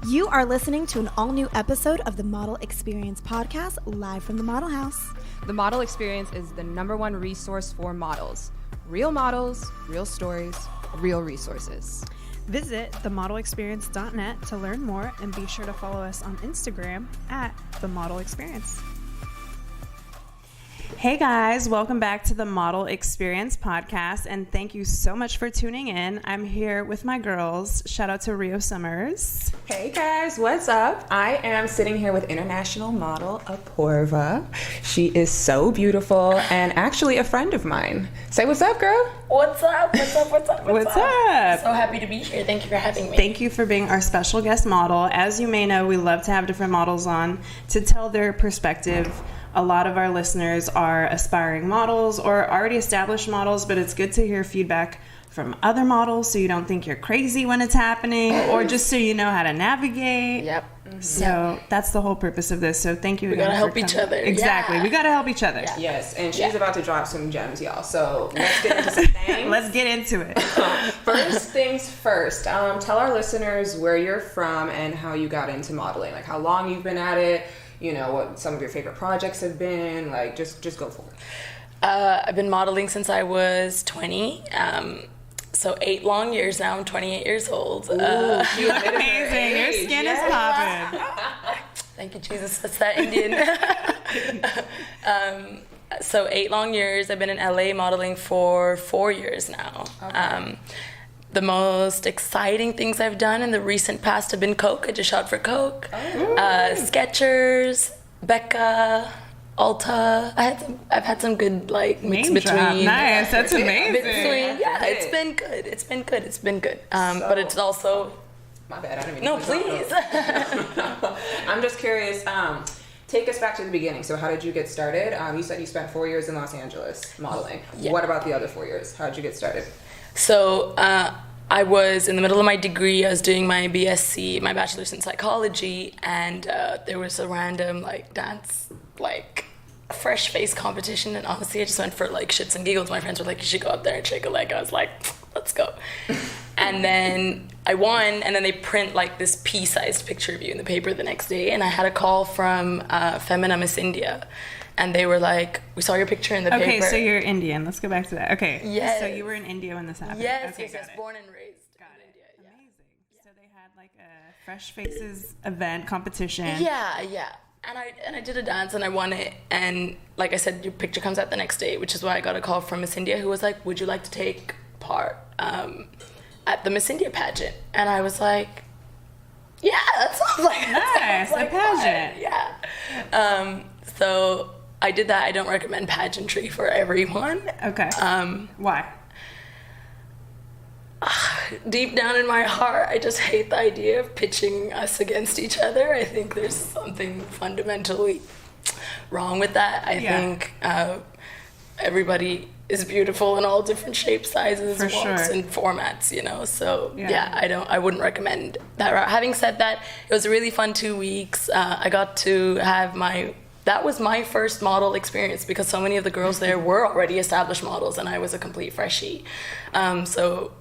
You are listening to an all-new episode of the Model Experience podcast, live from the Model House. The Model Experience is the #1 resource for models. Real models, real stories, real resources. Visit themodelexperience.net to learn more and be sure to follow us on Instagram at The Model Experience. Hey guys, welcome back to the Model Experience podcast, and thank you so much for tuning in. I'm here with my girls. Shout out to Rio Summers. Hey guys, what's up? I am sitting here with international model Apoorva. She is so beautiful and actually a friend of mine. Say what's up, girl. What's up? What's up? What's up? What's up? So happy to be here. Thank you for having me. Thank you for being our special guest model. As you may know, we love to have different models on to tell their perspective. A lot of our listeners are aspiring models or already established models, but it's good to hear feedback from other models so you don't think you're crazy when it's happening, or just so you know how to navigate. Yep. So that's the whole purpose of this. So thank you again. We gotta help each other. Exactly. Yeah. We gotta help each other. Yeah. Yes, and she's about to drop some gems, y'all. So let's get into some things. Let's get into it. First things first, tell our listeners where you're from and how you got into modeling. Like how long you've been at it, you know, what some of your favorite projects have been. Like, just go for it. I've been modeling since I was 20. So 8 long years now. I'm 28 years old. You look amazing. Your skin is popping. Thank you, Jesus. That's that Indian. So 8 long years. I've been in LA modeling for 4 years now. Okay. The most exciting things I've done in the recent past have been Coke. I just shot for Coke. Skechers, Becca, Ulta. I've had some good mix Name between. drop. Nice, that's amazing. Yeah, it's been good. But it's also. My bad, I didn't mean No, to please. I'm just curious. Take us back to the beginning. So how did you get started? You said you spent 4 years in Los Angeles modeling. Yeah. What about the other 4 years? How did you get started? So I was in the middle of my degree. I was doing my BSc, my bachelor's in psychology, and there was a random dance, fresh face competition. And honestly, I just went for shits and giggles. My friends were like, "You should go up there and shake a leg." I was like, "Let's go." And then I won, and then they print this pea-sized picture of you in the paper the next day. And I had a call from Femina Miss India. And they were like, "We saw your picture in the paper." Okay, so you're Indian. Let's go back to that. Okay. Yes. So you were in India when this happened. Yes, okay, yes. Born and raised in India. Yeah. Amazing. So they had a Fresh Faces event competition. Yeah. And I did a dance and I won it. And like I said, your picture comes out the next day, which is why I got a call from Miss India who was like, "Would you like to take part at the Miss India pageant?" And I was like, "Yeah, that sounds like Nice, a pageant. Fun. Yeah. So I did that. I don't recommend pageantry for everyone. Okay. Why? Deep down in my heart, I just hate the idea of pitching us against each other. I think there's something fundamentally wrong with that. I think everybody is beautiful in all different shapes, sizes, walks, and formats, So I wouldn't recommend that route. Having said that, it was a really fun 2 weeks. I got to have that was my first model experience because so many of the girls there were already established models and I was a complete freshie. So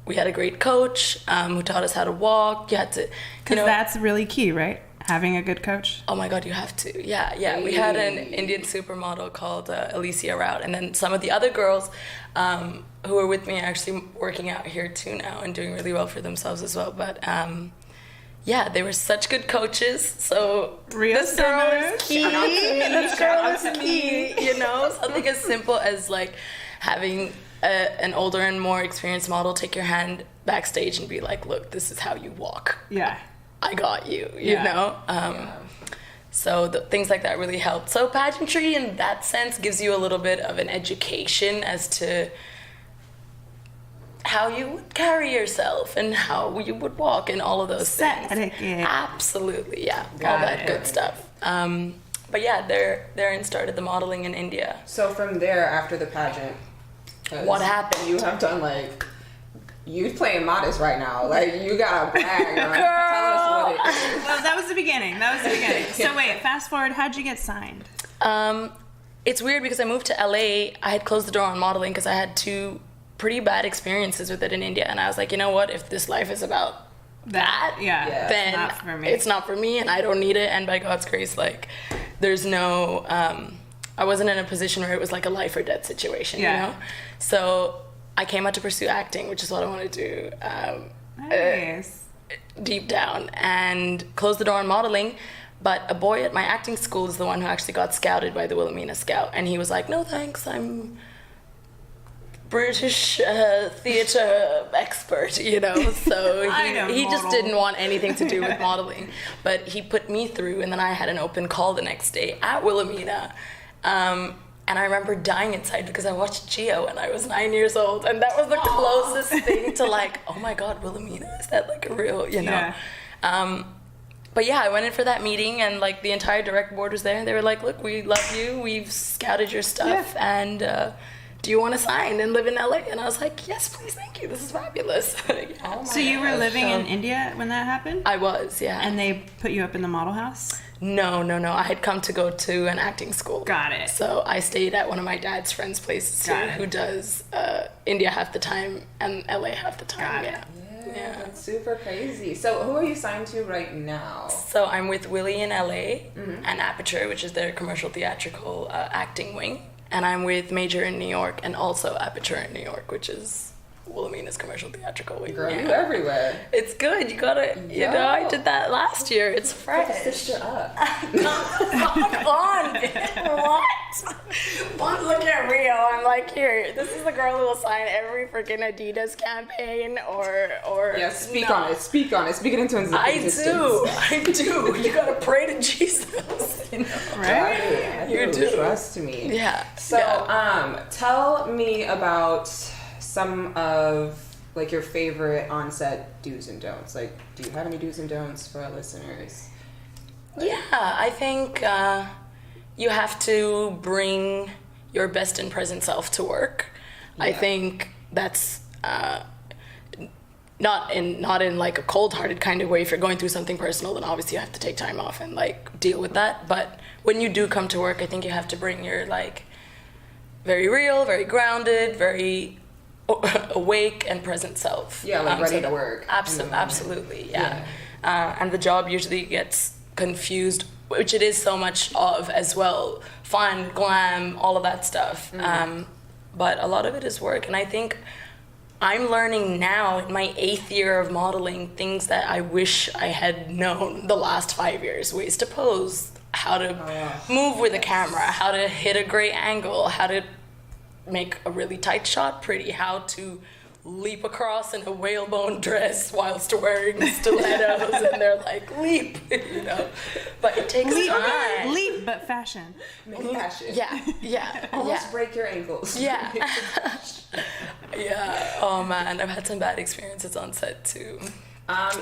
we had a great coach who taught us how to walk. You had to, because that's really key, right? Having a good coach. Oh my God, you have to. Yeah. We had an Indian supermodel called Alicia Rout, and then some of the other girls who were with me are actually working out here too now and doing really well for themselves as well. But they were such good coaches. So This girl is key. This girl is key. Something as simple as having an older and more experienced model take your hand backstage and be like, "Look, this is how you walk. Yeah. I got you." You know. So things like that really helped. So pageantry, in that sense, gives you a little bit of an education as to how you would carry yourself and how you would walk and all of those things. Etiquette. Absolutely, yeah. All that good stuff. But yeah, therein started the modeling in India. So from there, after the pageant, what happened? You have done you playing modest right now. You gotta brag. Girl. Tell us what it is. Well, that was the beginning. So wait, fast forward. How'd you get signed? It's weird because I moved to LA. I had closed the door on modeling because I had 2 pretty bad experiences with it in India, and I was like, you know what? If this life is about that, Yeah. then It's not for me. it's not for me, and I don't need it. And by God's grace, like, there's no, I wasn't in a position where it was like a life or death situation, you know? So I came out to pursue acting, which is what I want to do. Nice. Deep down, and closed the door on modeling. But a boy at my acting school is the one who actually got scouted by the Wilhelmina Scout, and he was like, "No thanks, I'm British theater expert," you know. So he just didn't want anything to do with modeling. But he put me through, and then I had an open call the next day at Wilhelmina. And I remember dying inside because I watched Geo when I was 9 years old, and that was the closest thing to like, oh my God, Wilhelmina, is that like a real, you know? Yeah. But yeah, I went in for that meeting, and like the entire direct board was there, and they were like, "Look, we love you. We've scouted your stuff, and do you want to sign and live in LA?" And I was like, "Yes, please, thank you. This is fabulous." So you were living in India when that happened? I was, yeah. And they put you up in the model house? No. I had come to go to an acting school. Got it. So I stayed at one of my dad's friends' places too, who does India half the time and LA half the time. Got it. Yeah, that's super crazy. So who are you signed to right now? So I'm with Willie in LA and Aperture, which is their commercial theatrical acting wing. And I'm with Major in New York and also Aperture in New York, which is Wilhelmina's commercial theatrical wing. Girl, you everywhere. It's good. You gotta, you know, I did that last year. It's fresh. Sister up. Come on. What? One look at Rio. I'm like, here, this is the girl who will sign every freaking Adidas campaign or Yeah, speak on it. Speak it into existence. I do. You gotta pray to Jesus. You know? Right? You do. Trust me. Yeah. So, tell me about some of like your favorite on-set do's and don'ts. Like, do you have any do's and don'ts for our listeners? Yeah, I think you have to bring your best and present self to work. Yeah. I think that's not in like a cold-hearted kind of way. If you're going through something personal, then obviously you have to take time off and like deal with that. But when you do come to work, I think you have to bring your like very real, very grounded, very awake and present self. Yeah, like ready to work. Absolutely, yeah. And the job usually gets confused, which it is so much of as well. Fun, glam, all of that stuff. But a lot of it is work. And I think I'm learning now in my 8th year of modeling things that I wish I had known the last 5 years. Ways to pose, how to move with a camera, how to hit a great angle, how to make a really tight shot pretty, how to leap across in a whalebone dress whilst wearing stilettos, and they're like, leap, you know. But it takes time. Leap, but fashion. Fashion. Yeah. Almost break your ankles. Yeah. Yeah. Oh man, I've had some bad experiences on set too.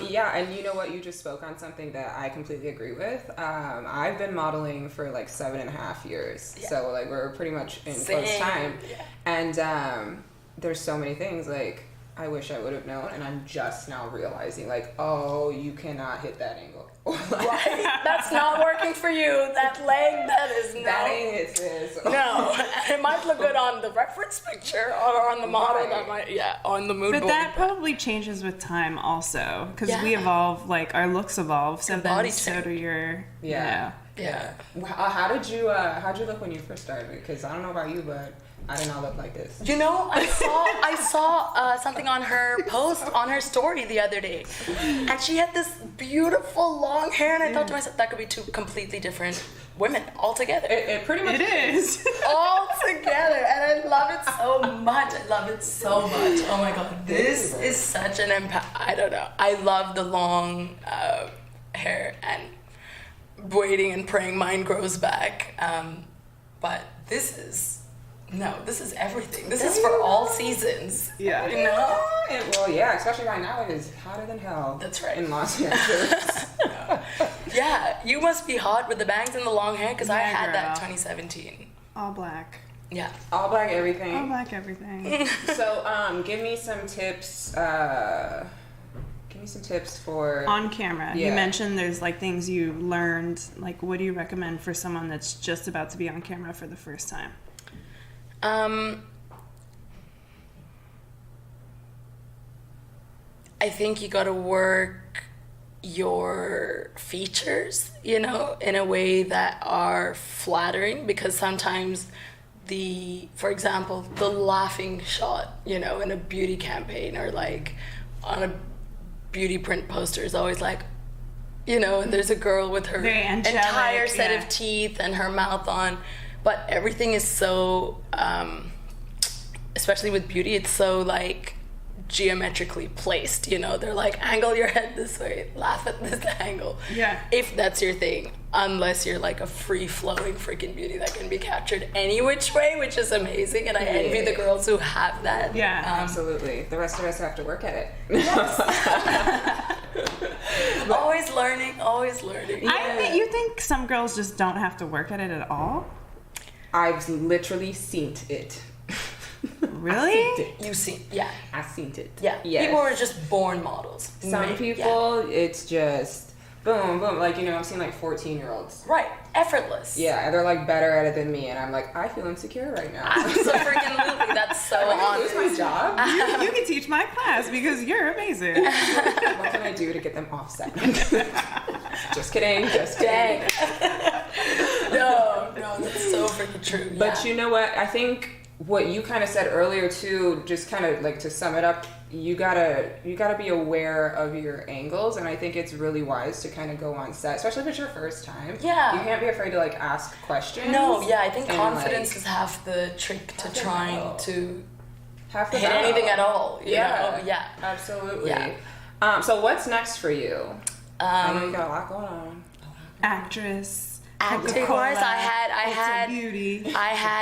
Yeah, and you know what? You just spoke on something that I completely agree with. I've been modeling for like 7.5 years, so like we're pretty much in close time. Yeah. And there's so many things like I wish I would have known, and I'm just now realizing like, oh, you cannot hit that angle. Right? That's not working for you. That leg, that is no. That ain't it, sis. No, it might look good on the reference picture or on the model. Right. That might, on the mood board. But that probably changes with time also, because we evolve, like our looks evolve. So then, so do your. Yeah. How'd you look when you first started? Because I don't know about you, but I did not look like this. You know, I saw something on her post on her story the other day, and she had this beautiful long hair, and I thought to myself that could be two completely different women altogether. It pretty much is all together, and I love it so much. Oh my god, this is such an impact. I don't know. I love the long hair and waiting and praying mine grows back. But this is everything. This is for all seasons. Yeah. You know? Well, yeah, especially right now it is hotter than hell. That's right. In Los Angeles. Yeah, you must be hot with the bangs and the long hair, because I had that 2017. All black. Yeah. All black everything. All black everything. So, give me some tips. Give me some tips for on camera. You mentioned there's like things you learned. Like, what do you recommend for someone that's just about to be on camera for the first time? I think you got to work your features, in a way that are flattering, because sometimes for example, the laughing shot, in a beauty campaign or like on a beauty print poster is always like, and there's a girl with her entire set of teeth and her mouth on, but everything is so, especially with beauty, it's so like geometrically placed, they're like, angle your head this way, laugh at this angle, if that's your thing, unless you're like a free-flowing freaking beauty that can be captured any which way, which is amazing, and I envy the girls who have that. Absolutely. The rest of us have to work at it. Always learning. You think some girls just don't have to work at it at all? I've literally seen it. Really? You see, I've seen it. Yeah. Yes. People are just born models. Some people, it's just boom, boom. Like, I've seen like 14-year-olds. Right. Effortless. Yeah, they're like better at it than me, and I'm like, I feel insecure right now. Absolutely. That's so honest. Lose my job? You can teach my class because you're amazing. What can I do to get them offset? Just kidding. No, that's so freaking true. But you know what? I think what you kind of said earlier too, just kind of like to sum it up, you gotta be aware of your angles, and I think it's really wise to kind of go on set, especially if it's your first time. Yeah. You can't be afraid to like ask questions. No, I think confidence is half the trick to trying to hit anything at all. You know? Yeah. Absolutely. Yeah. So what's next for you? I know you got a lot going on. Actress. Acting-wise, I had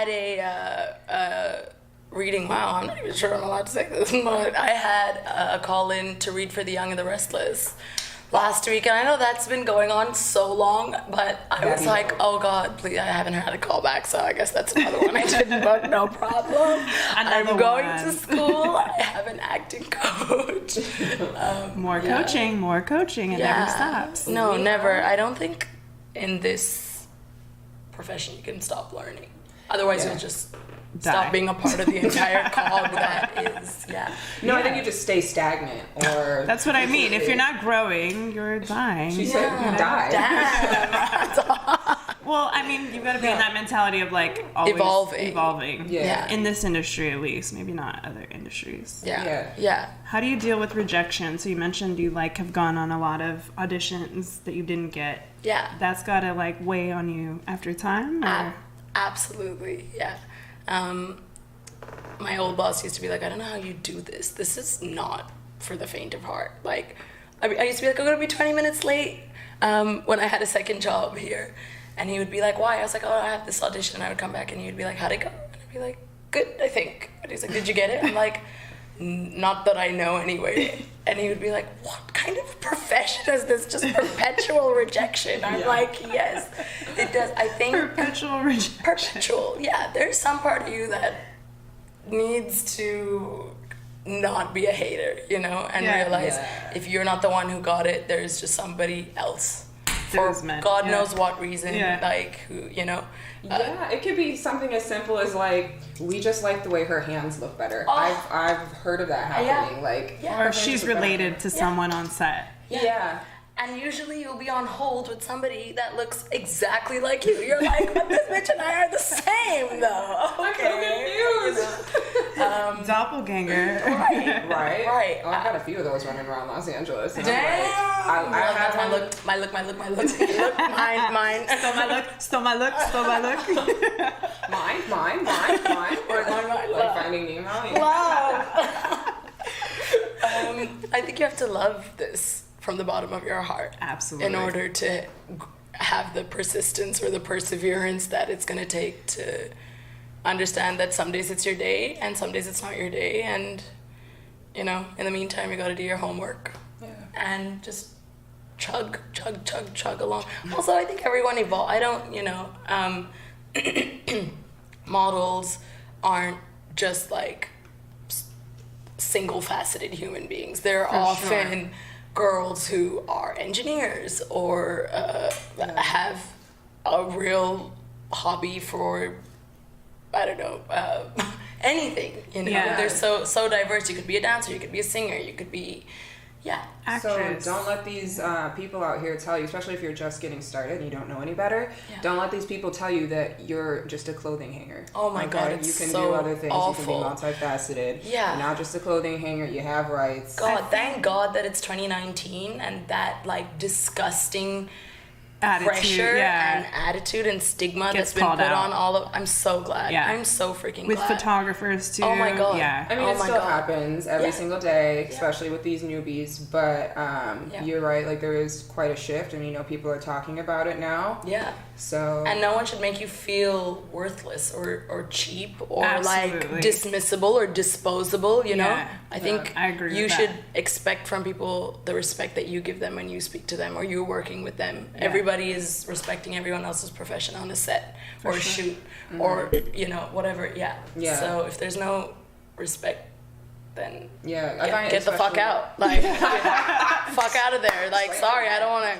a reading. Wow, I'm not even sure I'm allowed to say this, but I had a call in to read for The Young and the Restless last week, and I know that's been going on so long, but I was like, oh God, please, I haven't had a call back, so I guess that's another one I didn't book, no problem. I'm going to school, I have an acting coach. More coaching, it never stops. No, never. I don't think in this profession you can stop learning. Otherwise you'll just stop being a part of the entire cog that is, I think you just stay stagnant, or... That's what I mean. If you're not growing, you're dying. She said you died. Well, I mean, you've got to be in that mentality of like always evolving. Yeah. In this industry, at least, maybe not other industries. Yeah. How do you deal with rejection? So you mentioned you like have gone on a lot of auditions that you didn't get. Yeah. That's got to like weigh on you after time? Or? Absolutely, yeah. My old boss used to be like, I don't know how you do this. This is not for the faint of heart. Like, I used to be like, I'm going to be 20 minutes late when I had a second job here. And he would be like, why? I was like, oh, I have this audition. And I would come back and he would be like, how'd it go? And I'd be like, good, I think. And he's like, did you get it? I'm like, not that I know anyway. And he would be like, what kind of profession is this? Just perpetual rejection. I'm like, yes, it does. I think perpetual rejection. Perpetual, yeah. There's some part of you that needs to not be a hater, and realize if you're not the one who got it, there's just somebody else. For God knows what reason, like, who, it could be something as simple as like, we just like the way her hands look better. I've heard of that happening. Or she's related to someone on set. Yeah. And usually you'll be on hold with somebody that looks exactly like you. You're like, but this bitch and I are the same, though. Okay. I'm so confused. Doppelganger. Right. Oh, I've got a few of those running around Los Angeles. Damn. I have my look. Mine. Stole my look. Mine. Like Finding Nemo. Wow. I think you have to love this from the bottom of your heart. Absolutely. In order to have the persistence or the perseverance that it's going to take to understand that some days it's your day and some days it's not your day. And, in the meantime, you got to do your homework. Yeah. And just chug along. Also, I think everyone evolves. I don't, models aren't just like single-faceted human beings. They're often girls who are engineers or have a real hobby for, I don't know, anything. They're so diverse. You could be a dancer, you could be a singer, you could be, Yeah. Actress. So don't let these people out here tell you, especially if you're just getting started and you don't know any better, don't let these people tell you that you're just a clothing hanger. Oh my God, it's you can so do other things. awful. You can be multifaceted. Yeah. You're not just a clothing hanger. You have rights. God, thank God that it's 2019 and that like disgusting Attitude, pressure and attitude and stigma Gets that's been called put out. on all of. I'm so glad. Yeah. I'm so freaking With glad. photographers too. Oh my God. Yeah. I mean, Oh it my still God. happens every single day, especially with these newbies. But you're right. Like, there is quite a shift, and people are talking about it now. Yeah. So. And no one should make you feel worthless or cheap or Absolutely. like dismissible or disposable, you know? Yeah. I think I agree with you that. should expect from people the respect that you give them when you speak to them or you're working with them. Everybody is respecting everyone else's profession on a set or shoot or, whatever. Yeah. So if there's no respect, then I find get the fuck out. Like, fuck out of there. Like, sorry, I don't want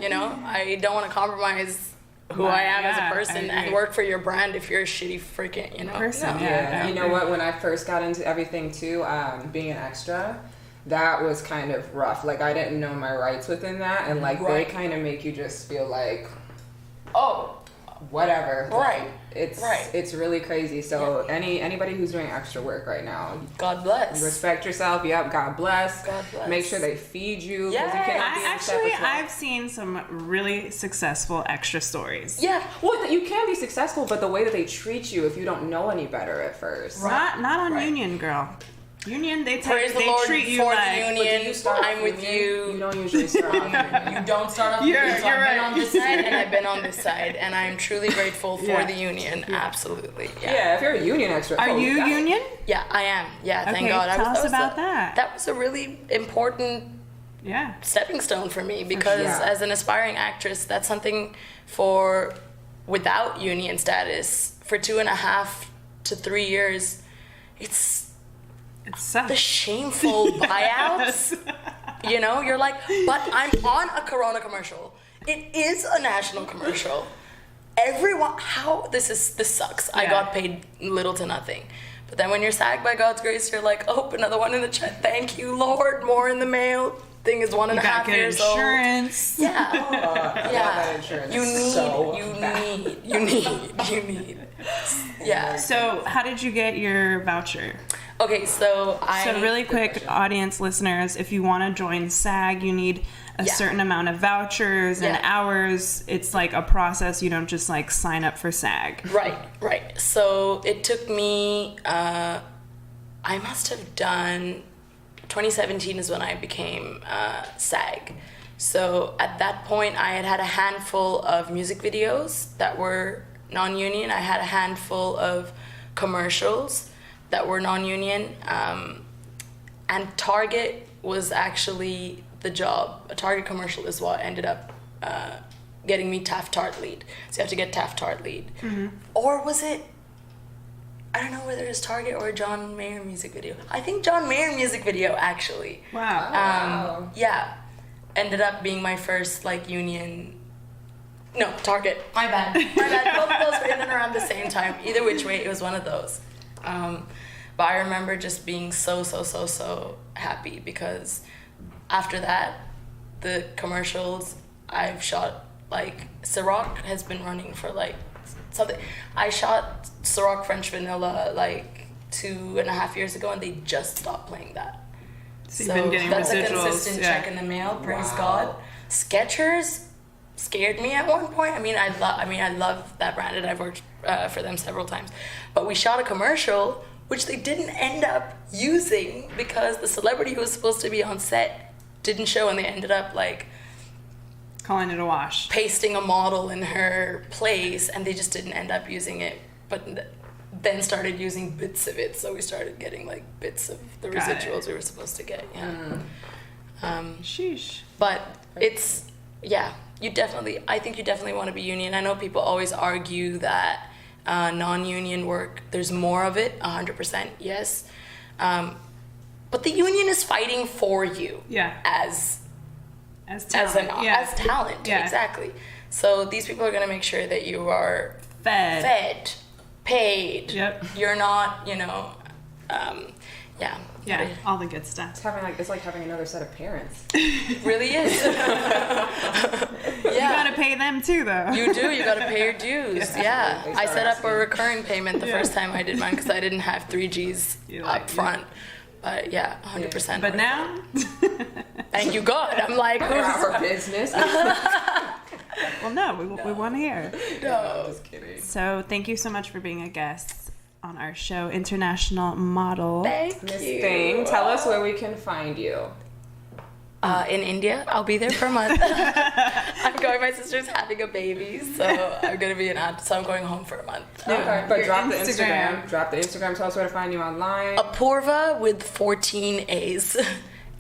to, I don't want to compromise who I am as a person and work for your brand if you're a shitty freaking, person. No. Yeah, you know what? When I first got into everything too, being an extra, that was kind of rough. Like, I didn't know my rights within that, and like they kind of make you just feel like, oh, whatever. Right. Like, it's really crazy. So anybody who's doing extra work right now, God bless. respect yourself. Yep, God bless. God bless. Make sure they feed you. 'Cause Yeah. you cannot be in step with life. I've seen some really successful extra stories. Yeah. Well, you can be successful, but the way that they treat you if you don't know any better at first. Not on Union, girl. Union, they Praise the Lord treat you for like. the But do union. you start I'm off with union? you. You don't usually start off union. You don't start off You're union. So I've right. been on this side and I've been on this side, and I'm truly grateful for Yeah. the union. Absolutely. Yeah, if you're a union extra. Are you got it. Union? Yeah, I am. Yeah, thank Okay, God. tell us about that. That was a really important Yeah. stepping stone for me because Yeah. as an aspiring actress, that's something without union status for 2.5 to 3 years. It's It sucks. the shameful buyouts. You're like, but I'm on a Corona commercial. It is a national commercial. Everyone, this sucks. I Yeah. got paid little to nothing. But then when you're SAG by God's grace, you're like, oh, another one in the chat. Thank you, Lord. More in the mail. Thing is 1.5 years old. Insurance. Yeah. That insurance You is need, so you bad. need. Yeah. So, how did you get your voucher? Okay, so Really quick, audience listeners, if you want to join SAG, you need a certain amount of vouchers and hours. It's like a process. You don't just like sign up for SAG. Right. So it took me, I must have done, 2017 is when I became SAG. So at that point, I had a handful of music videos that were non-union. I had a handful of commercials that were non-union. And Target was actually the job. A Target commercial is what ended up getting me Taft Tart lead. So you have to get Taft Tart lead. Mm-hmm. Or was it, I don't know whether it was Target or a John Mayer music video. I think John Mayer music video, actually. Wow. Yeah. Ended up being my first, union... No, Target. My bad. Both of those were in and around the same time. Either which way, it was one of those. But I remember just being so happy because after that, the commercials I've shot, Ciroc has been running for something. I shot Ciroc French Vanilla 2.5 years ago, and they just stopped playing that. So you've been getting that's residuals. a consistent check in the mail. Praise God. Skechers scared me at one point. I love that brand, and I've worked for them several times. But we shot a commercial which they didn't end up using because the celebrity who was supposed to be on set didn't show, and they ended up Calling it a wash. pasting a model in her place, and they just didn't end up using it. But then started using bits of it, so we started getting bits of the residuals we were supposed to get. Sheesh. But it's I think you definitely want to be union. I know people always argue that non-union work, there's more of it, 100%, yes. But the union is fighting for you. Yeah. As talent. as talent, Yeah. exactly. So these people are going to make sure that you are fed, paid. Yep. You're not, yeah. Yeah, all the good stuff. It's like having another set of parents. It really is. You gotta pay them too, though. You do. You gotta pay your dues. Yeah. They I start set up asking. a recurring payment the first time I did mine because I didn't have 3 Gs up front. But yeah, 100%. But now, thank you God. I'm like, Our business. well, no, we want to hear. No, I'm just kidding. So thank you so much for being a guest on our show, International Model. thank Miss you. Thing, tell us where we can find you. In India, I'll be there for a month. My sister's having a baby, so I'm gonna be so I'm going home for a month. Okay, but Your drop Instagram. the Instagram. Tell us where to find you online. Apoorva with 14 A's.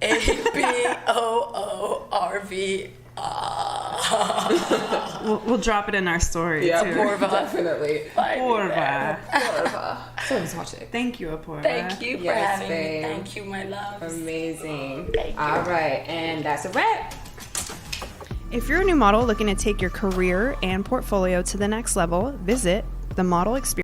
Apoorva. We'll drop it in our story, Yeah, too. Apoorva. definitely. Apoorva. Someone's watching. Thank you, Apoorva. Thank you for Yes, having me. babe. Thank you, my love. Amazing. Thank you. All right, and that's a wrap. If you're a new model looking to take your career and portfolio to the next level, visit the Model Experience.